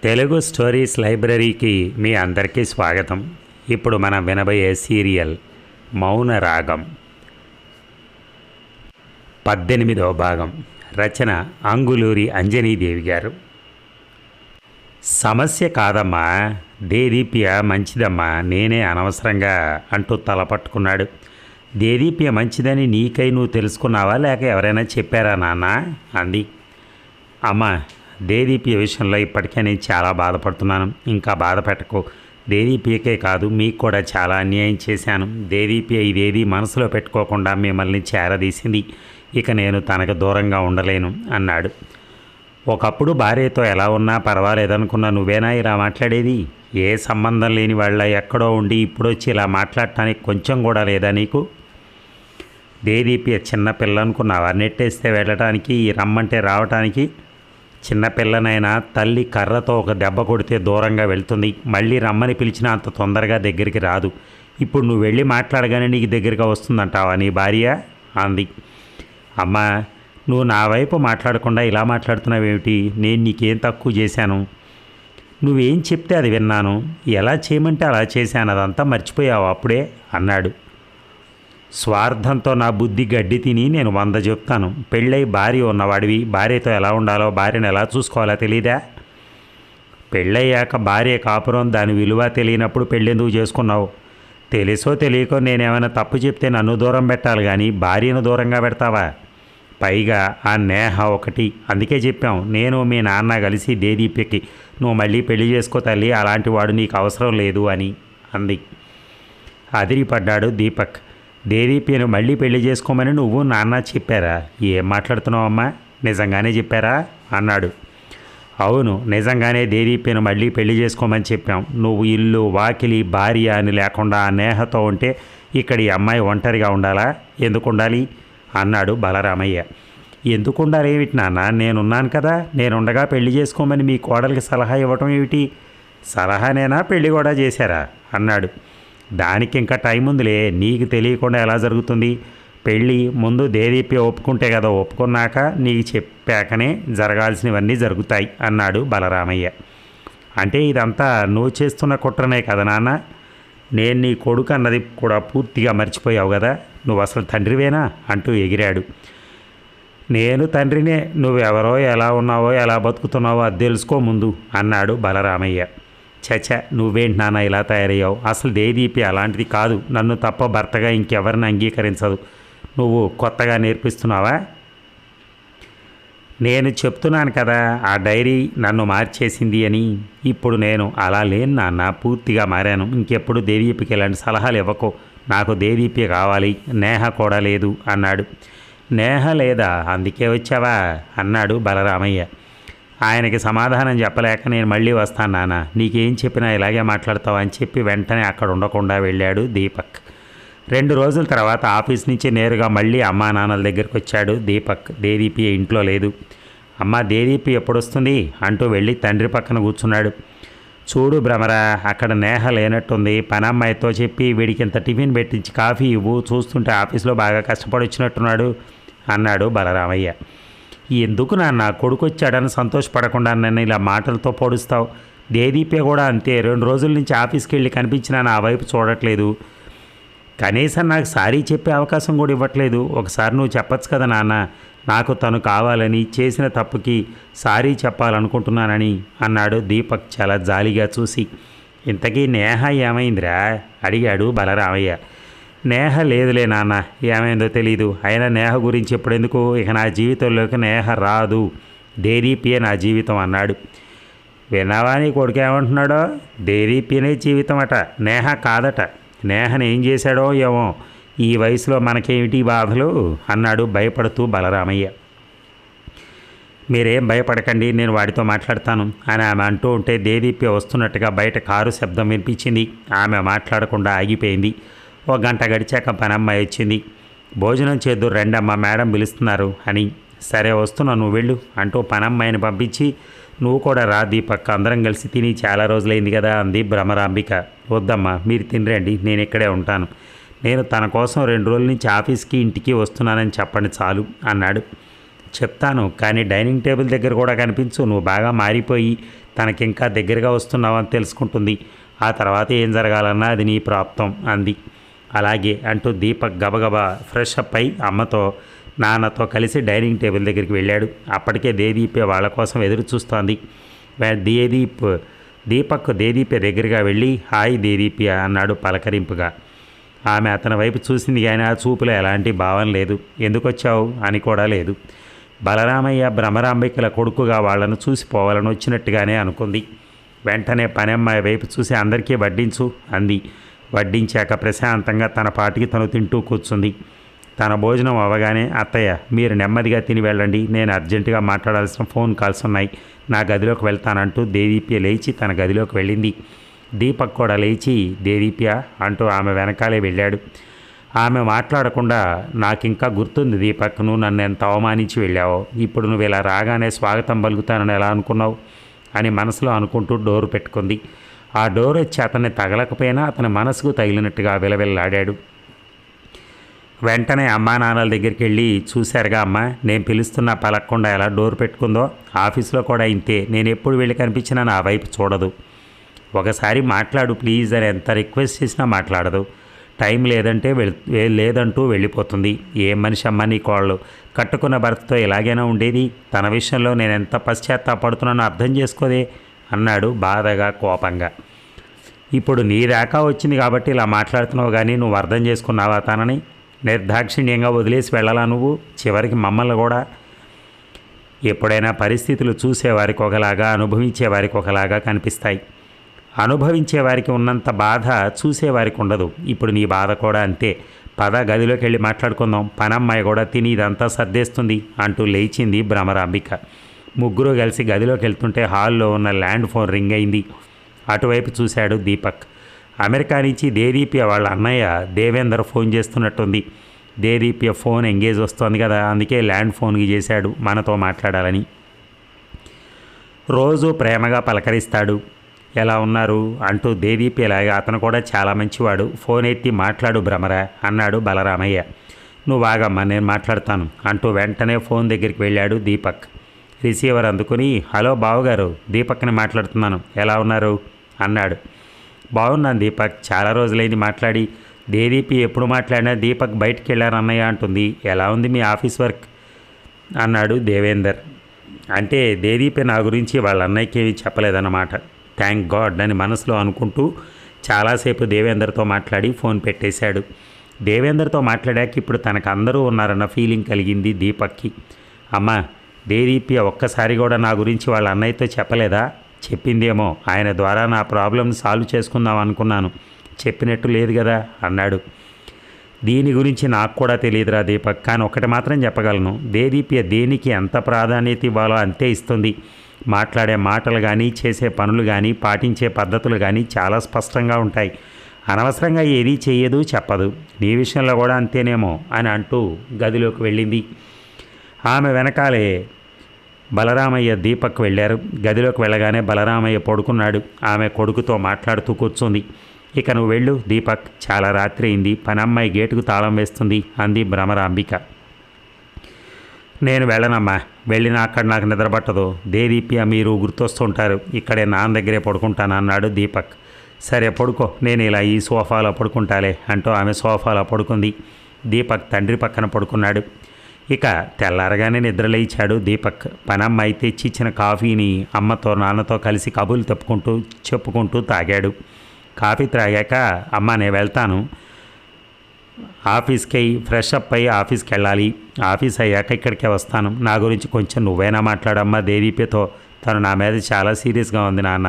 Telugu stories లైబ్రరీకి మీ అందరికీ స్వాగతం. ఇప్పుడు మనం వినబోయే సీరియల్ మౌన రాగం 18వ భాగం. రచన అంగులూరి అంజనీదేవి గారు. సమస్య కాదమ్మా, దేదీప్య మంచిదమ్మా, నేనే అనవసరంగా అంటూ తలపట్టుకున్నాడు. దేదీప్య మంచిదని నీకై నువ్వు తెలుసుకున్నావా లేక ఎవరైనా చెప్పారా నాన్న అంది. అమ్మా, దేదీప్య విషయంలో ఇప్పటికే నేను చాలా బాధపడుతున్నాను. ఇంకా బాధ పెట్టకు. దేదీప్యకే కాదు మీకు కూడా చాలా అన్యాయం చేశాను. దేదీప్య ఇదేది మనసులో పెట్టుకోకుండా మిమ్మల్ని చేరదీసింది. ఇక నేను తనకు దూరంగా ఉండలేను అన్నాడు. ఒకప్పుడు భార్యతో ఎలా ఉన్నా పర్వాలేదనుకున్నా నువ్వేనా ఇలా మాట్లాడేది? ఏ సంబంధం లేని వాళ్ళ ఎక్కడో ఉండి ఇప్పుడొచ్చి ఇలా మాట్లాడటానికి కొంచెం కూడా లేదా నీకు? దేదీప్య చిన్నపిల్ల అనుకున్నావా? నెట్టేస్తే వెళ్ళటానికి, రమ్మంటే రావటానికి? చిన్నపిల్లనైనా తల్లి కర్రతో ఒక దెబ్బ కొడితే దూరంగా వెళ్తుంది. మళ్ళీ రమ్మని పిలిచినా అంత తొందరగా దగ్గరికి రాదు. ఇప్పుడు నువ్వు వెళ్ళి మాట్లాడగానే నీకు దగ్గరగా వస్తుందంటావా నీ భార్య అంది. అమ్మా, నువ్వు నా వైపు మాట్లాడకుండా ఇలా మాట్లాడుతున్నావేమిటి? నేను నీకేం తక్కువ చేశాను? నువ్వేం చెప్తే అది విన్నాను. ఎలా చేయమంటే అలా చేశాను. అదంతా మర్చిపోయావు అప్పుడే అన్నాడు. స్వార్థంతో నా బుద్ధి గడ్డి తిని నేను 100 చెప్తాను. పెళ్ళై భార్య ఉన్నవాడివి, భార్యతో ఎలా ఉండాలో, భార్యను ఎలా చూసుకోవాలో తెలీదా? పెళ్ళయ్యాక భార్య కాపురం దాని విలువ తెలియనప్పుడు పెళ్ళెందుకు చేసుకున్నావు? తెలుసో తెలియకో నేనేమైనా తప్పు చెప్తే నన్ను దూరం పెట్టాలి కానీ భార్యను దూరంగా పెడతావా? పైగా ఆ నేహ ఒకటి. అందుకే చెప్పాం, నేను మీ నాన్న కలిసి దేదీప్యకి నువ్వు మళ్ళీ పెళ్లి చేసుకో తల్లి, అలాంటి వాడు నీకు అవసరం లేదు అని అంది. అదిరిపడ్డాడు దీపక్. దేదీప్యను మళ్ళీ పెళ్లి చేసుకోమని నువ్వు నాన్న చెప్పారా? ఏం మాట్లాడుతున్నావమ్మా, నిజంగానే చెప్పారా అన్నాడు. అవును, నిజంగానే దేదీప్యను మళ్ళీ పెళ్లి చేసుకోమని చెప్పాం. నువ్వు ఇల్లు వాకిలి భార్య అని లేకుండా ఆ నేహతో ఉంటే ఇక్కడ ఈ అమ్మాయి ఒంటరిగా ఉండాలా? ఎందుకు ఉండాలి అన్నాడు బలరామయ్య. ఎందుకు ఉండాలి ఏమిటి నాన్న? నేనున్నాను కదా. నేనుండగా పెళ్లి చేసుకోమని మీ కోడలికి సలహా ఇవ్వటం ఏమిటి? సలహానేనా, పెళ్లి కూడా చేశారా అన్నాడు. దానికి ఇంకా టైం ఉందిలే. నీకు తెలియకుండా ఎలా జరుగుతుంది? పెళ్ళి ముందు దేదీప్య ఒప్పుకుంటే కదా, ఒప్పుకున్నాక నీకు చెప్పాకనే జరగాల్సినవన్నీ జరుగుతాయి అన్నాడు బలరామయ్య. అంటే ఇదంతా నువ్వు చేస్తున్న కుట్రనే కదా నాన్న? నేను నీ కొడుకు అన్నది కూడా పూర్తిగా మర్చిపోయావు కదా. నువ్వు అసలు తండ్రివేనా అంటూ ఎగిరాడు. నేను తండ్రినే. నువ్వెవరో, ఎలా ఉన్నావో, ఎలా బతుకుతున్నావో అది తెలుసుకో ముందు అన్నాడు బలరామయ్య. చచ, నువ్వేంటి నాన్న ఇలా తయారయ్యావు? అసలు దేదీప్య అలాంటిది కాదు. నన్ను తప్ప భర్తగా ఇంకెవరిని అంగీకరించదు. నువ్వు కొత్తగా నేర్పిస్తున్నావా? నేను చెప్తున్నాను కదా, ఆ డైరీ నన్ను మార్చేసింది అని. ఇప్పుడు నేను అలా లేను నాన్న, పూర్తిగా మారాను. ఇంకెప్పుడు దేదీప్యకి ఇలాంటి సలహాలు ఇవ్వకు. నాకు దేదీప్య కావాలి, నేహ కూడా లేదు అన్నాడు. నేహ లేదా, అందుకే వచ్చావా అన్నాడు బలరామయ్య. ఆయనకి సమాధానం చెప్పలేక నేను మళ్ళీ వస్తాను నాన్న, నీకేం చెప్పినా ఇలాగే మాట్లాడతావు అని చెప్పి వెంటనే అక్కడ ఉండకుండా వెళ్ళాడు దీపక్. 2 రోజుల తర్వాత ఆఫీస్ నుంచి నేరుగా మళ్ళీ అమ్మా నాన్నల దగ్గరికి వచ్చాడు దీపక్. దేదీప్య ఇంట్లో లేదు. అమ్మ, దేదీప్య ఎప్పుడు వస్తుంది అంటూ వెళ్ళి తండ్రి పక్కన కూర్చున్నాడు. చూడు భ్రమరా, అక్కడ నేహ లేనట్టుంది. పనమ్మాయితో చెప్పి వీడికి ఇంత టిఫిన్ పెట్టించి కాఫీ ఇవ్వు. చూస్తుంటే ఆఫీస్లో బాగా కష్టపడి వచ్చినట్టున్నాడు అన్నాడు బలరామయ్య. ఎందుకు నాన్న, కొడుకు వచ్చాడని సంతోషపడకుండా నన్ను ఇలా మాటలతో పొడుస్తావు? దేదీప్య కూడా అంతే. 2 రోజుల నుంచి ఆఫీస్కి వెళ్ళి కనిపించినా నా వైపు చూడట్లేదు. కనీసం నాకు సారీ చెప్పే అవకాశం కూడా ఇవ్వట్లేదు. ఒకసారి నువ్వు చెప్పచ్చు కదా నాన్న, నాకు తను కావాలని, చేసిన తప్పుకి సారీ చెప్పాలనుకుంటున్నానని అన్నాడు దీపక్ చాలా జాలిగా చూసి. ఇంతకీ నేహ ఏమైందిరా అడిగాడు బలరామయ్య. నేహ లేదులే నాన్న, ఏమైందో తెలీదు. అయినా నేహ గురించి ఎప్పుడెందుకు? ఇక నా జీవితంలోకి నేహ రాదు. దేదీప్యే నా జీవితం అన్నాడు. విన్నావా నీ కొడుకు ఏమంటున్నాడో? దేదీప్యనే జీవితం అట, నేహ కాదట. నేహను ఏం చేశాడో ఏమో. ఈ వయసులో మనకేమిటి బాధలు అన్నాడు భయపడుతూ బలరామయ్య. మీరేం భయపడకండి, నేను వాడితో మాట్లాడతాను అని ఆమె అంటూ ఉంటే దేదీప్య వస్తున్నట్టుగా బయట కారు శబ్దం వినిపించింది. ఆమె మాట్లాడకుండా ఆగిపోయింది. 1 గంట గడిచాక పనమ్మాయి వచ్చింది. భోజనం చేద్దు రెండమ్మ, మేడం పిలుస్తున్నారు అని. సరే వస్తున్నా, నువ్వు వెళ్ళు అంటూ పనమ్మాయిని పంపించి నువ్వు కూడా రా దీపక్, అందరం కలిసి తిని చాలా రోజులైంది కదా అంది భ్రమరాంబిక. వద్దమ్మా, మీరు తినరండి, నేను ఇక్కడే ఉంటాను. నేను తన కోసం 2 రోజుల నుంచి ఆఫీస్కి ఇంటికి వస్తున్నానని చెప్పండి చాలు అన్నాడు. చెప్తాను, కానీ డైనింగ్ టేబుల్ దగ్గర కూడా కనిపించు. నువ్వు బాగా మారిపోయి తనకింకా దగ్గరగా వస్తున్నావని తెలుసుకుంటుంది. ఆ తర్వాత ఏం జరగాలన్నా అది నీ ప్రాప్తం అంది. అలాగే అంటూ దీపక్ గబగబా ఫ్రెష్ అప్ అయి అమ్మతో నాన్నతో కలిసి డైనింగ్ టేబుల్ దగ్గరికి వెళ్ళాడు. అప్పటికే దేదీప్య వాళ్ళ కోసం ఎదురు చూస్తోంది. దీపక్ దేదీప్య దగ్గరగా వెళ్ళి హాయ్ దేదీప్య అన్నాడు పలకరింపుగా. ఆమె అతని వైపు చూసింది కానీ ఆ చూపులో ఎలాంటి భావం లేదు. ఎందుకు వచ్చావు అని కూడా లేదు. బలరామయ్య భ్రమరాంబికల కొడుకుగా వాళ్లను చూసిపోవాలని వచ్చినట్టుగానే అనుకుంది. వెంటనే పనమ్మాయి వైపు చూసి అందరికీ వడ్డించు అంది. వడ్డించాక ప్రశాంతంగా తన పాటికి తను తింటూ కూర్చుంది. తన భోజనం అవ్వగానే అత్తయ్య మీరు నెమ్మదిగా తిని వెళ్ళండి, నేను అర్జెంటుగా మాట్లాడాల్సిన ఫోన్ కాల్స్ ఉన్నాయి, నా గదిలోకి వెళ్తానంటూ దేదీప్య లేచి తన గదిలోకి వెళ్ళింది. దీపక్ కూడా లేచి దేదీప్య అంటూ ఆమె వెనకాలే వెళ్ళాడు. ఆమె మాట్లాడకుండా నాకింకా గుర్తుంది దీపక్, నువ్వు నన్ను ఎంత అవమానించి వెళ్ళావో, ఇప్పుడు నువ్వు ఇలా రాగానే స్వాగతం పలుకుతానని ఎలా అనుకున్నావు అని మనసులో అనుకుంటూ డోరు పెట్టుకుంది. ఆ డోర్ వచ్చి అతన్ని తగలకపోయినా అతని మనసుకు తగిలినట్టుగా విలవిల్లాడాడు. వెంటనే అమ్మా నాన్నల దగ్గరికి వెళ్ళి చూశారుగా అమ్మ, నేను పిలుస్తున్నా పలక్కుండా ఎలా డోర్ పెట్టుకుందో, ఆఫీస్లో కూడా ఇంతే, నేను ఎప్పుడు వెళ్ళి కనిపించినా నా వైపు చూడదు, ఒకసారి మాట్లాడు ప్లీజ్ అని ఎంత రిక్వెస్ట్ చేసినా మాట్లాడదు, టైం లేదంటూ వెళ్ళిపోతుంది. ఏం మనిషి అమ్మ నీ కోళ్ళు, కట్టుకున్న భర్తతో ఎలాగైనా ఉండేది, తన విషయంలో నేను ఎంత పశ్చాత్తాపడుతున్నానో అర్థం చేసుకోదే అన్నాడు బాధగా కోపంగా. ఇప్పుడు నీ దాకా వచ్చింది కాబట్టి ఇలా మాట్లాడుతున్నావు కానీ నువ్వు అర్థం చేసుకున్నావా తనని? నిర్దాక్షిణ్యంగా వదిలేసి వెళ్ళాలా నువ్వు? చివరికి మమ్మల్ని కూడా. ఎప్పుడైనా పరిస్థితులు చూసేవారికి ఒకలాగా అనుభవించేవారికి ఒకలాగా కనిపిస్తాయి. అనుభవించేవారికి ఉన్నంత బాధ చూసేవారికి ఉండదు. ఇప్పుడు నీ బాధ కూడా అంతే. పద గదిలోకి వెళ్ళి మాట్లాడుకుందాం, పనమ్మాయి కూడా తిని ఇదంతా సర్దేస్తుంది అంటూ లేచింది భ్రమరాంబిక. ముగ్గురు కలిసి గదిలోకి వెళ్తుంటే హాల్లో ఉన్న ల్యాండ్ ఫోన్ రింగ్ అయింది. అటువైపు చూశాడు దీపక్. అమెరికా నుంచి దేదీప్య వాళ్ళ అన్నయ్య దేవేందర్ ఫోన్ చేస్తున్నట్టుంది. దేదీప్య ఫోన్ ఎంగేజ్ వస్తోంది కదా, అందుకే ల్యాండ్ ఫోన్కి చేశాడు మనతో మాట్లాడాలని. రోజు ప్రేమగా పలకరిస్తాడు. ఎలా ఉన్నారు అంటూ దేదీప్యలాగా అతను కూడా చాలా మంచివాడు, ఫోన్ ఎత్తి మాట్లాడు భ్రమరా అన్నాడు బలరామయ్య. నువ్వు ఆగమ్మా నేను మాట్లాడతాను అంటూ వెంటనే ఫోన్ దగ్గరికి వెళ్ళాడు దీపక్. రిసీవర్ అందుకుని హలో బావగారు, దీపక్ని మాట్లాడుతున్నాను, ఎలా ఉన్నారు అన్నాడు. బాగున్నాను దీపక్, చాలా రోజులైంది మాట్లాడి. దేదీపి ఎప్పుడు మాట్లాడినా దీపక్ బయటికి వెళ్ళారు అన్నయ్య అంటుంది, ఎలా ఉంది మీ ఆఫీస్ వర్క్ అన్నాడు దేవేందర్. అంటే దేదీపి నా గురించి వాళ్ళ అన్నయ్యకి ఏమీ చెప్పలేదన్నమాట. థ్యాంక్ గాడ్ అని మనసులో అనుకుంటూ చాలాసేపు దేవేందర్తో మాట్లాడి ఫోన్ పెట్టేశాడు. దేవేందర్తో మాట్లాడాక ఇప్పుడు తనకు అందరూ ఉన్నారన్న ఫీలింగ్ కలిగింది దీపక్కి. అమ్మా, దేదీప్య ఒక్కసారి కూడా నా గురించి వాళ్ళ అన్నయ్యతో చెప్పలేదా? చెప్పిందేమో, ఆయన ద్వారా నా ప్రాబ్లమ్ సాల్వ్ చేసుకుందాం అనుకున్నాను, చెప్పినట్టు లేదు కదా అన్నాడు. దీని గురించి నాకు కూడా తెలియదురా దీపక్, కానీ ఒకటి మాత్రం చెప్పగలను, దేదీప్య దేనికి ఎంత ప్రాధాన్యత ఇవ్వాలో అంతే ఇస్తుంది. మాట్లాడే మాటలు కానీ చేసే పనులు కానీ పాటించే పద్ధతులు కానీ చాలా స్పష్టంగా ఉంటాయి. అనవసరంగా ఏదీ చెయ్యదు, చెప్పదు. నీ విషయంలో కూడా అంతేనేమో అని అంటూ గదిలోకి వెళ్ళింది. ఆమె వెనకాలే బలరామయ్య దీపక్ వెళ్ళారు. గదిలోకి వెళ్ళగానే బలరామయ్య పడుకున్నాడు. ఆమె కొడుకుతో మాట్లాడుతూ కూర్చుంది. ఇక నువ్వు వెళ్ళు దీపక్, చాలా రాత్రి అయింది, పనమ్మాయి గేటుకు తాళం వేస్తుంది అంది భ్రమరాంబిక. నేను వెళ్ళనమ్మా, వెళ్ళినా అక్కడ నాకు నిద్రపట్టదు, దేదీప్య మీరు గుర్తొస్తుంటారు, ఇక్కడే నాన్న దగ్గరే పడుకుంటాను అన్నాడు దీపక్. సరే పడుకో, నేను ఇలా ఈ సోఫాలో పడుకుంటాలే అంటూ ఆమె సోఫాలో పడుకుంది. దీపక్ తండ్రి పక్కన పడుకున్నాడు. ఇక తెల్లారగానే నిద్రలేచాడు దీపక్. పనమ్మాయి తెచ్చిచ్చిన కాఫీని అమ్మతో నాన్నతో కలిసి కబుర్లు చెప్పుకుంటూ తాగాడు. కాఫీ త్రాగాక అమ్మ నేను వెళ్తాను, ఆఫీస్కి ఫ్రెష్ అప్ అయ్యి ఆఫీస్కి వెళ్ళాలి, ఆఫీస్ అయ్యాక ఇక్కడికే వస్తాను, నా గురించి కొంచెం నువ్వైనా మాట్లాడమ్మా దేదీప్యతో, తను నా మీద చాలా సీరియస్గా ఉంది నాన్న,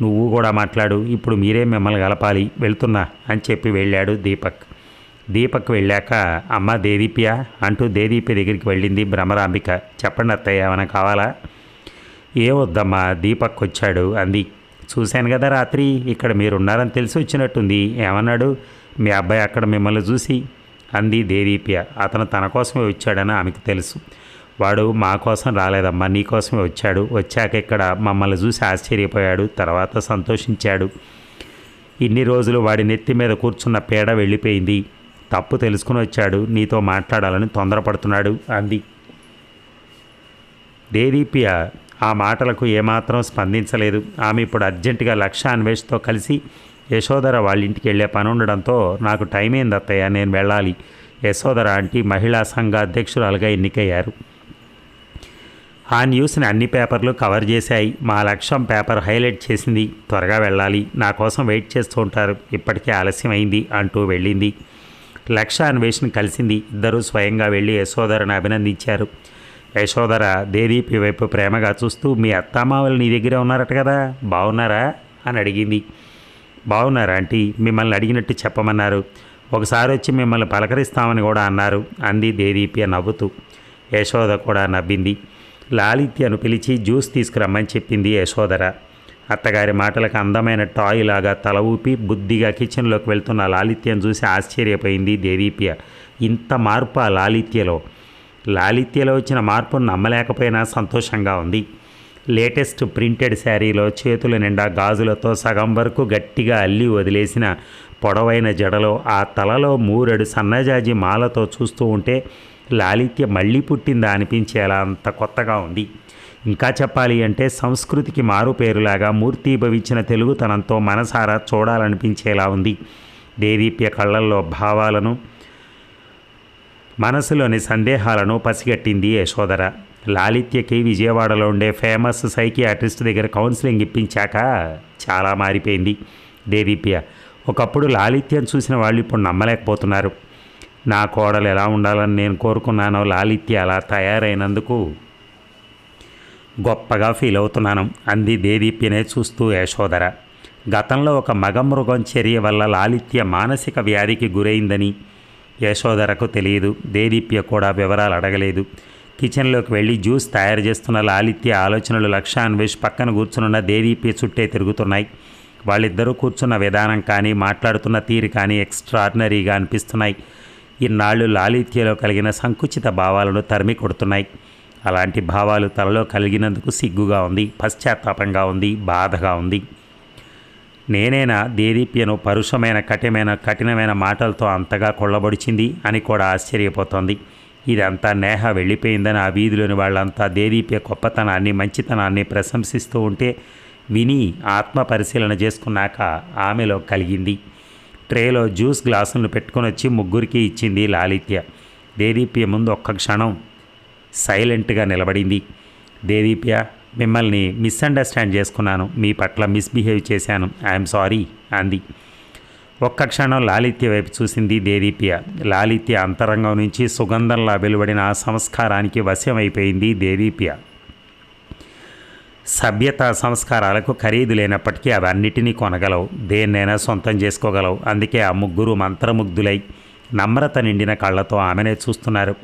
నువ్వు కూడా మాట్లాడు, ఇప్పుడు మీరే మిమ్మల్ని కలపాలి, వెళ్తున్నా అని చెప్పి వెళ్ళాడు దీపక్. దీపక్ వెళ్ళాక అమ్మ దేదీప్య అంటూ దేదీప్య దగ్గరికి వెళ్ళింది భ్రమరాంబిక. చెప్పండి అత్తయ్య, ఏమైనా కావాలా? ఏమొద్దమ్మా, దీపక్ వచ్చాడు అంది. చూశాను కదా రాత్రి, ఇక్కడ మీరున్నారని తెలిసి వచ్చినట్టుంది, ఏమన్నాడు మీ అబ్బాయి అక్కడ మిమ్మల్ని చూసి అంది దేదీప్య. అతను తన కోసమే వచ్చాడని ఆమెకు తెలుసు. వాడు మా కోసం రాలేదమ్మా, నీ కోసమే వచ్చాడు, వచ్చాక ఇక్కడ మమ్మల్ని చూసి ఆశ్చర్యపోయాడు, తర్వాత సంతోషించాడు. ఇన్ని రోజులు వాడి నెత్తి మీద కూర్చున్న పీడ వెళ్ళిపోయింది, తప్పు తెలుసుకుని వచ్చాడు, నీతో మాట్లాడాలని తొందరపడుతున్నాడు అంది. దేదీప్య ఆ మాటలకు ఏమాత్రం స్పందించలేదు. ఆమె ఇప్పుడు అర్జెంటుగా లక్ష అన్వేష్తో కలిసి యశోధర వాళ్ళ ఇంటికి వెళ్ళే పని ఉండడంతో నాకు టైం ఏంది అత్తయ్య, నేను వెళ్ళాలి. యశోధర ఆంటీ మహిళా సంఘ అధ్యక్షురాలుగా ఎన్నికయ్యారు. ఆ న్యూస్ని అన్ని పేపర్లు కవర్ చేశాయి. మా లక్ష్యం పేపర్ హైలైట్ చేసింది. త్వరగా వెళ్ళాలి, నా కోసం వెయిట్ చేస్తూ ఉంటారు, ఇప్పటికే ఆలస్యం అయింది అంటూ వెళ్ళింది. లక్ష అన్వేషణ కలిసింది. ఇద్దరూ స్వయంగా వెళ్ళి యశోధరను అభినందించారు. యశోధర దేదీపి వైపు ప్రేమగా చూస్తూ, మీ అత్తామావలు నీ దగ్గరే ఉన్నారట కదా, బాగున్నారా అని అడిగింది. బాగున్నారా ఆంటీ, మిమ్మల్ని అడిగినట్టు చెప్పమన్నారు, ఒకసారి వచ్చి మిమ్మల్ని పలకరిస్తామని కూడా అన్నారు అంది దేదీప్య నవ్వుతూ. యశోద కూడా నవ్వింది. లాలిత్యను పిలిచి జ్యూస్ తీసుకురమ్మని చెప్పింది యశోధర. అత్తగారి మాటలకు అందమైన టాయ్ లాగా తల ఊపి బుద్ధిగా కిచెన్లోకి వెళ్తున్న లాలిత్యను చూసి ఆశ్చర్యపోయింది దేదీప్య. ఇంత మార్పు ఆ లాలిత్యలో వచ్చిన మార్పును నమ్మలేకపోయినా సంతోషంగా ఉంది. లేటెస్ట్ ప్రింటెడ్ శారీలో చేతుల నిండా గాజులతో సగం వరకు గట్టిగా అల్లి వదిలేసిన పొడవైన జడలో ఆ తలలో మూరెడు సన్నజాజి మాలతో చూస్తూ ఉంటే లాలిత్య మళ్ళీ పుట్టిందా అనిపించేలా అంత కొత్తగా ఉంది. ఇంకా చెప్పాలి అంటే సంస్కృతికి మారుపేరులాగా మూర్తీభవించిన తెలుగుతనంతో మనసారా చూడాలనిపించేలా ఉంది. దేదీప్య కళ్ళల్లో భావాలను, మనసులోని సందేహాలను పసిగట్టింది యశోధర. లాలిత్యకి విజయవాడలో ఉండే ఫేమస్ సైకియాట్రిస్ట్ దగ్గర కౌన్సిలింగ్ ఇప్పించాక చాలా మారిపోయింది దేదీప్య. ఒకప్పుడు లాలిత్యం చూసిన వాళ్ళు ఇప్పుడు నమ్మలేకపోతున్నారు. నా కోడలు ఎలా ఉండాలని నేను కోరుకున్నానో లాలిత్య అలా తయారైనందుకు గొప్పగా ఫీల్ అవుతున్నాను అంది దేదీప్యనే చూస్తూ యశోధర. గతంలో ఒక మగమృగం చర్య వల్ల లాలిత్య మానసిక వ్యాధికి గురైందని యశోధరకు తెలియదు. దేదీప్య కూడా వివరాలు అడగలేదు. కిచెన్లోకి వెళ్ళి జ్యూస్ తయారు చేస్తున్న లాలిత్య ఆలోచనలు లక్ష అన్వేష్ పక్కన కూర్చున్న దేదీప్య చుట్టే తిరుగుతున్నాయి. వాళ్ళిద్దరూ కూర్చున్న విధానం కానీ మాట్లాడుతున్న తీరు కానీ ఎక్స్ట్రాడినరీగా అనిపిస్తున్నాయి. ఇన్నాళ్ళు లాలిత్యలో కలిగిన సంకుచిత భావాలను తరిమి కొడుతున్నాయి. అలాంటి భావాలు తలలో కలిగినందుకు సిగ్గుగా ఉంది, పశ్చాత్తాపంగా ఉంది, బాధగా ఉంది. నేనేనా దేదీప్యను పరుషమైన కఠినమైన మాటలతో అంతగా కొల్లబొడిచింది అని కూడా ఆశ్చర్యపోతోంది. ఇదంతా నేహ వెళ్ళిపోయిందని ఆ వీధిలోని వాళ్ళంతా దేదీప్య గొప్పతనాన్ని, మంచితనాన్ని ప్రశంసిస్తూ ఉంటే విని ఆత్మ పరిశీలన చేసుకున్నాక ఆమెలో కలిగింది. ట్రేలో జ్యూస్ గ్లాసులను పెట్టుకొని వచ్చి ముగ్గురికి ఇచ్చింది లాలిత్య. దేదీప్య ముందు ఒక్క క్షణం సైలెంట్గా నిలబడింది. దేదీప్య, మిమ్మల్ని మిస్అండర్స్టాండ్ చేసుకున్నాను, మీ పట్ల మిస్బిహేవ్ చేశాను, ఐఎమ్ సారీ అంది. ఒక్క క్షణం లాలిత్య వైపు చూసింది దేదీప్య. లాలిత్య అంతరంగం నుంచి సుగంధంలా వెలువడిన ఆ సంస్కారానికి వశమైపోయింది దేదీప్య. సభ్యత సంస్కారాలకు ఖరీదు లేనప్పటికీ అవన్నిటినీ కొనగలవు, దేన్నైనా సొంతం చేసుకోగలవు. అందుకే ఆ ముగ్గురు మంత్రముగ్ధులై నమ్రత నిండిన కళ్ళతో ఆమెనే చూస్తున్నారు.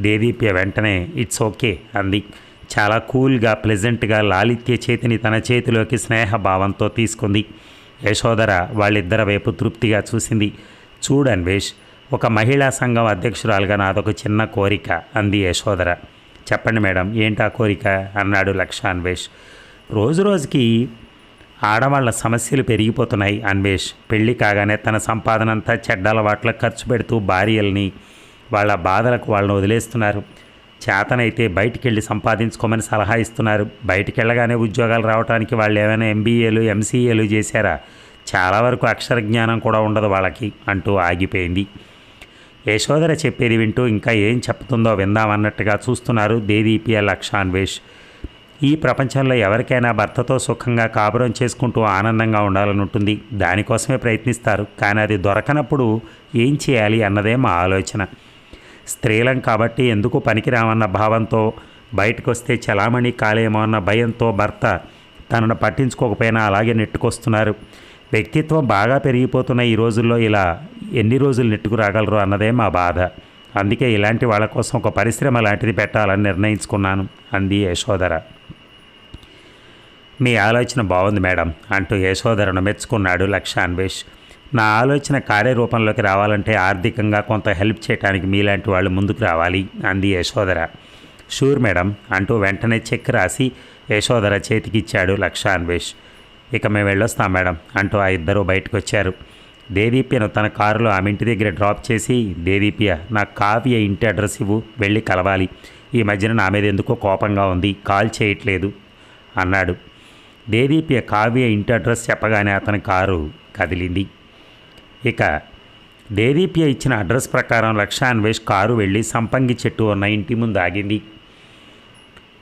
దేదీప్య వెంటనే ఇట్స్ ఓకే అంది. చాలా కూల్గా, ప్లెజెంట్గా లాలిత్య చేతిని తన చేతిలోకి స్నేహభావంతో తీసుకుంది. యశోధర వాళ్ళిద్దరి వైపు తృప్తిగా చూసింది. చూడు అన్వేష్, ఒక మహిళా సంఘం అధ్యక్షురాలుగా నాదొక చిన్న కోరిక అంది యశోధర. చెప్పండి మేడం, ఏంటా కోరిక అన్నాడు లక్ష అన్వేష్. రోజు రోజుకి ఆడవాళ్ల సమస్యలు పెరిగిపోతున్నాయి అన్వేష్. పెళ్లి కాగానే తన సంపాదనంతా చెడ్డ అలవాట్లకు ఖర్చు పెడుతూ భార్యల్ని వాళ్ళ బాధలకు వాళ్ళని వదిలేస్తున్నారు. చేతనైతే బయటికి వెళ్ళి సంపాదించుకోమని సలహా ఇస్తున్నారు. బయటికి వెళ్ళగానే ఉద్యోగాలు రావడానికి వాళ్ళు ఏమైనా ఎంబీఏలు ఎంసీఏలు చేశారా? చాలా వరకు అక్షర జ్ఞానం కూడా ఉండదు వాళ్ళకి అంటూ ఆగిపోయింది. యశోధర చెప్పేది వింటూ ఇంకా ఏం చెప్తుందో విందామన్నట్టుగా చూస్తున్నారు దేదీప్య, లక్ష అన్వేష్. ఈ ప్రపంచంలో ఎవరికైనా భర్తతో సుఖంగా కాపురం చేసుకుంటూ ఆనందంగా ఉండాలని ఉంటుంది. దానికోసమే ప్రయత్నిస్తారు. కానీ అది దొరకనప్పుడు ఏం చేయాలి అన్నదే మా ఆలోచన. స్త్రీలం కాబట్టి ఎందుకు పనికిరామన్న భావంతో, బయటకు వస్తే చలామణి కాలేమో అన్న భయంతో భర్త తనను పట్టించుకోకపోయినా అలాగే నెట్టుకొస్తున్నారు. వ్యక్తిత్వం బాగా పెరిగిపోతున్న ఈ రోజుల్లో ఇలా ఎన్ని రోజులు నెట్టుకు రాగలరు అన్నదే మా బాధ. అందుకే ఇలాంటి వాళ్ళ కోసం ఒక పరిశ్రమ లాంటిది పెట్టాలని నిర్ణయించుకున్నాను అంది యశోధర. మీ ఆలోచన బాగుంది మేడం అంటూ యశోధరను మెచ్చుకున్నాడు లక్ష అన్వేష్. నా ఆలోచన కార్యరూపంలోకి రావాలంటే ఆర్థికంగా కొంత హెల్ప్ చేయడానికి మీలాంటి వాళ్ళు ముందుకు రావాలి అంది యశోధర. షూర్ మేడం అంటూ వెంటనే చెక్ రాసి యశోధర చేతికిచ్చాడు లక్ష అన్వేష్. ఇక మేము వెళ్ళొస్తాం మేడం అంటూ ఆ ఇద్దరూ బయటకు వచ్చారు. దేదీప్యను తన కారులో ఆమె ఇంటి దగ్గర డ్రాప్ చేసి, దేదీప్య, నాకు కావ్య ఇంటి అడ్రస్ ఇవ్వు, వెళ్ళి కలవాలి. ఈ మధ్యన నా మీద ఎందుకో కోపంగా ఉంది, కాల్ చేయట్లేదు అన్నాడు. దేదీప్య కావ్య ఇంటి అడ్రస్ చెప్పగానే అతని కారు కదిలింది. ఇక దేదీప్య ఇచ్చిన అడ్రస్ ప్రకారం లక్షా అన్వేష్ కారు వెళ్ళి సంపంగి చెట్టు ఉన్న ఇంటి ముందు ఆగింది.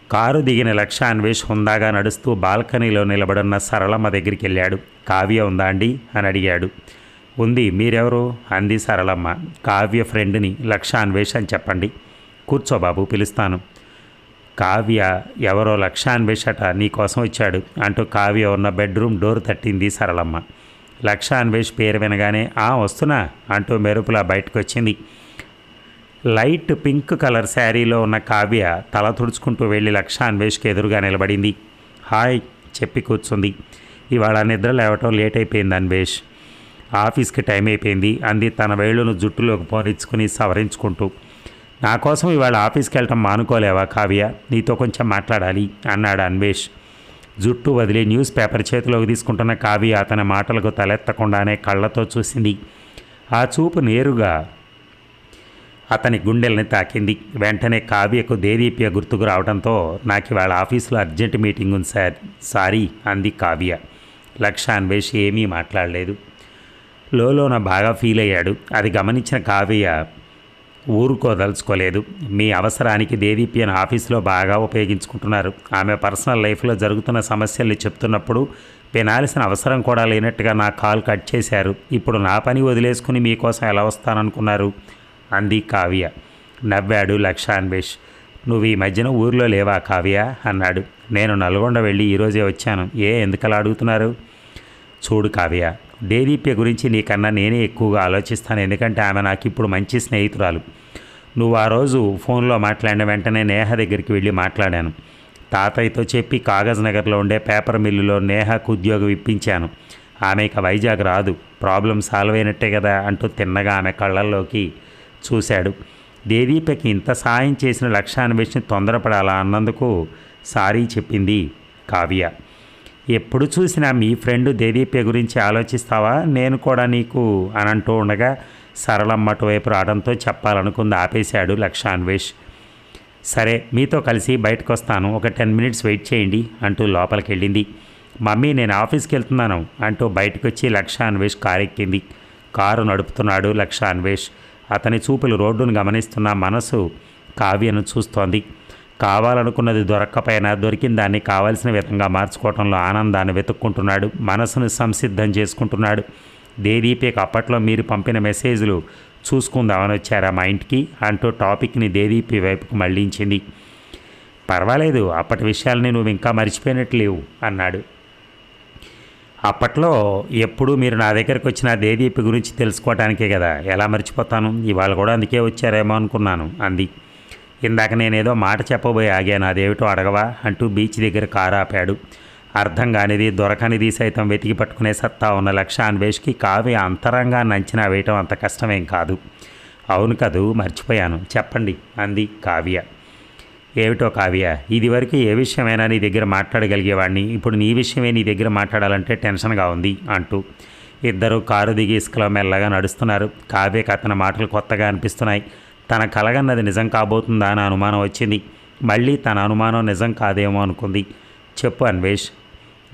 కారు దిగిన లక్షా అన్వేష్ హుందాగా నడుస్తూ బాల్కనీలో నిలబడున్న సరళమ్మ దగ్గరికి వెళ్ళాడు. కావ్య ఉందా అండి అని అడిగాడు. ఉంది, మీరెవరు అంది సరళమ్మ. కావ్య ఫ్రెండ్ని, లక్షా అన్వేష్ అని చెప్పండి. కూర్చో బాబు, పిలుస్తాను. కావ్య ఎవరో లక్షా అన్వేష్ అట నీకోసం వచ్చాడు అంటూ కావ్య ఉన్న బెడ్రూమ్ డోర్ తట్టింది సరళమ్మ. లక్షా అన్వేష్ పేరు వినగానే వస్తున్నా అంటూ మెరుపులా బయటకు వచ్చింది. లైట్ పింక్ కలర్ శారీలో ఉన్న కావ్య తల తుడుచుకుంటూ వెళ్ళి లక్షా అన్వేష్కి ఎదురుగా నిలబడింది. హాయ్ చెప్పి కూర్చుంది. ఇవాళ నిద్ర లేవటం లేట్ అయిపోయింది అన్వేష్, ఆఫీస్కి టైం అయిపోయింది అంది తన వేళ్ళను జుట్టులోకి పోనిచ్చుకుని సవరించుకుంటూ. నా కోసం ఇవాళ ఆఫీస్కి వెళ్ళటం మానుకోలేవా కావ్య, నీతో కొంచెం మాట్లాడాలి అన్నాడు అన్వేష్. జుట్టు వదిలి న్యూస్ పేపర్ చేతిలోకి తీసుకుంటున్న కావ్య అతని మాటలకు తలెత్తకుండానే కళ్ళతో చూసింది. ఆ చూపు నేరుగా అతని గుండెల్ని తాకింది. వెంటనే కావ్యకు దేదీప్య గుర్తుకు రావడంతో నాకు ఇవాళ ఆఫీసులో అర్జెంట్ మీటింగ్ ఉంది సార్, సారీ అంది కావ్య. లక్షా అన్వేష్ ఏమీ మాట్లాడలేదు. లోలోన బాగా ఫీల్ అయ్యాడు. అది గమనించిన కావ్య ఊరుకోదలుచుకోలేదు. మీ అవసరానికి దేదీప్యను ఆఫీసులో బాగా ఉపయోగించుకుంటున్నారు. ఆమె పర్సనల్ లైఫ్లో జరుగుతున్న సమస్యల్ని చెప్తున్నప్పుడు వినాల్సిన అవసరం కూడా లేనట్టుగా నా కాల్ కట్ చేశారు. ఇప్పుడు నా పని వదిలేసుకుని మీకోసం ఎలా వస్తాననుకున్నారు అంది కావ్య. నవ్వాడు లక్షా అన్వేష్. నువ్వు ఈ మధ్యన ఊర్లో లేవా కావ్య అన్నాడు. నేను నల్గొండ వెళ్ళి ఈరోజే వచ్చాను. ఎందుకలా అడుగుతున్నారు? చూడు కావ్య, దేదీప్య గురించి నీకన్నా నేనే ఎక్కువగా ఆలోచిస్తాను. ఎందుకంటే ఆమె నాకు ఇప్పుడు మంచి స్నేహితురాలు. నువ్వు ఆ రోజు ఫోన్లో మాట్లాడిన వెంటనే నేహ దగ్గరికి వెళ్ళి మాట్లాడాను. తాతయ్యతో చెప్పి కాగజ్ నగర్లో ఉండే పేపర్ మిల్లులో నేహకు ఉద్యోగం ఇప్పించాను. ఆమె ఇక వైజాగ్ రాదు. ప్రాబ్లం సాల్వ్ అయినట్టే కదా అంటూ తిన్నగా ఆమె కళ్ళల్లోకి చూశాడు. దేదీప్యకి ఇంత సాయం చేసిన లక్షా అన్వేష్ని తొందరపడాలా అన్నందుకు సారీ చెప్పింది కావ్య. ఎప్పుడు చూసినా మీ ఫ్రెండ్ దేదీప్య గురించి ఆలోచిస్తావా, నేను కూడా నీకు అని అంటూ ఉండగా సరళమ్మ అటువైపు రావడంతో చెప్పాలనుకుంది ఆపేశాడు లక్షా అన్వేష్. సరే మీతో కలిసి బయటకు వస్తాను, ఒక 10 మినిట్స్ వెయిట్ చేయండి అంటూ లోపలికి వెళ్ళింది. మమ్మీ నేను ఆఫీస్కి వెళ్తున్నాను అంటూ బయటకు వచ్చి లక్షా అన్వేష్ కారు ఎక్కింది. కారు నడుపుతున్నాడు లక్షా అన్వేష్. అతని చూపులు రోడ్డును గమనిస్తున్న మనసు కావ్యను చూస్తోంది. కావాలనుకున్నది దొరక్కపోయినా దొరికిన దాన్ని కావాల్సిన విధంగా మార్చుకోవడంలో ఆనందాన్ని వెతుక్కుంటున్నాడు. మనసును సంసిద్ధం చేసుకుంటున్నాడు. దేదీప్యకు అప్పట్లో మీరు పంపిన మెసేజ్లు చూసుకుందామని వచ్చారా మా ఇంటికి అంటూ టాపిక్ని దేదీప్య వైపుకు మళ్లించింది. పర్వాలేదు, అప్పటి విషయాలని నువ్వు ఇంకా మర్చిపోయినట్లు లేవు అన్నాడు. అప్పట్లో ఎప్పుడు మీరు నా దగ్గరికి వచ్చిన దేదీప్య గురించి తెలుసుకోవటానికే కదా, ఎలా మర్చిపోతాను, ఇవాళ కూడా అందుకే వచ్చారేమో అనుకున్నాను అంది. ఇందాక నేనేదో మాట చెప్పబోయి ఆగాను, అదేమిటో అడగవా అంటూ బీచ్ దగ్గర కారు ఆపాడు. అర్థం కానిది దొరకనిది సైతం వెతికి పట్టుకునే సత్తా ఉన్న లక్షా అన్వేష్కి కావ్య అంతరంగాన్ని అంచనా వేయటం అంత కష్టమేం కాదు. అవును కదూ, మర్చిపోయాను, చెప్పండి అంది కావ్య. ఏమిటో కావ్య, ఇదివరకు ఏ విషయమైనా నీ దగ్గర మాట్లాడగలిగేవాడిని, ఇప్పుడు నీ విషయమే నీ దగ్గర మాట్లాడాలంటే టెన్షన్గా ఉంది అంటూ ఇద్దరు కారు దిగి ఇసుకలో మెల్లగా నడుస్తున్నారు. కావ్యకి అతని మాటలు కొత్తగా అనిపిస్తున్నాయి. తన కలగన్నది నిజం కాబోతుందా అని అనుమానం వచ్చింది. మళ్ళీ తన అనుమానం నిజం కాదేమో అనుకుంది. చెప్పు అన్వేష్,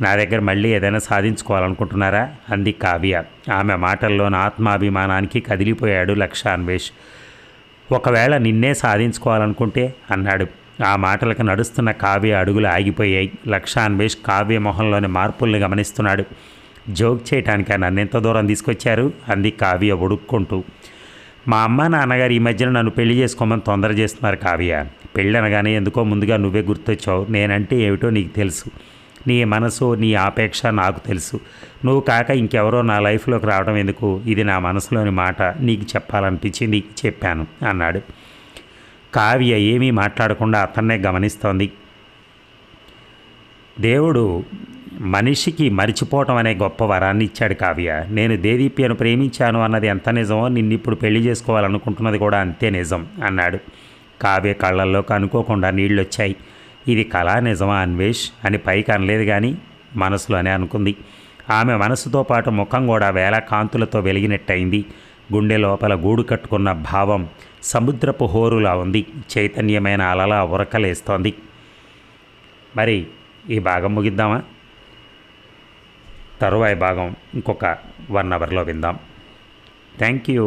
నా దగ్గర మళ్ళీ ఏదైనా సాధించుకోవాలనుకుంటున్నారా అంది కావ్య. ఆమె మాటల్లోని ఆత్మాభిమానానికి కదిలిపోయాడు లక్షా అన్వేష్. ఒకవేళ నిన్నే సాధించుకోవాలనుకుంటే అన్నాడు. ఆ మాటలకు నడుస్తున్న కావ్య అడుగులు ఆగిపోయాయి. లక్షా అన్వేష్ కావ్య మొహంలోని మార్పుల్ని గమనిస్తున్నాడు. జోక్ చేయటానికి నన్నెంత దూరం తీసుకొచ్చారు అంది కావ్య ఉడుక్కుంటూ. మా అమ్మ నాన్నగారు ఈ మధ్యన నన్ను పెళ్లి చేసుకోమని తొందర చేస్తున్నారు కావ్య. పెళ్ళి అనగానే ఎందుకో ముందుగా నువ్వే గుర్తొచ్చావు. నేనంటే ఏమిటో నీకు తెలుసు, నీ మనసు నీ ఆపేక్ష నాకు తెలుసు. నువ్వు కాక ఇంకెవరో నా లైఫ్లోకి రావడం ఎందుకు, ఇది నా మనసులోని మాట, నీకు చెప్పాలనిపించింది చెప్పాను అన్నాడు. కావ్య ఏమీ మాట్లాడకుండా అతన్నే గమనిస్తోంది. దేవుడు మనిషికి మరిచిపోవటం అనే గొప్ప వరాన్ని ఇచ్చాడు కావ్య. నేను దేదీప్యను ప్రేమించాను అన్నది ఎంత నిజమో నిన్నిప్పుడు పెళ్లి చేసుకోవాలనుకుంటున్నది కూడా అంతే నిజం అన్నాడు. కావ్య కళ్ళల్లోకి అనుకోకుండా నీళ్ళొచ్చాయి. ఇది కళా నిజమా అన్వేష్ అని పైకి అనలేదు కానీ మనసులోనే అనుకుంది. ఆమె మనసుతో పాటు ముఖం కూడా వేల కాంతులతో వెలిగినట్టయింది. గుండె లోపల గూడు కట్టుకున్న భావం సముద్రపు హోరులా ఉంది. చైతన్యమైన అలలా ఉరకలేస్తోంది. మరి ఈ భాగం ముగిద్దామా? తరువాయి భాగం ఇంకొక 1 అవర్లో విందాం. Thank you.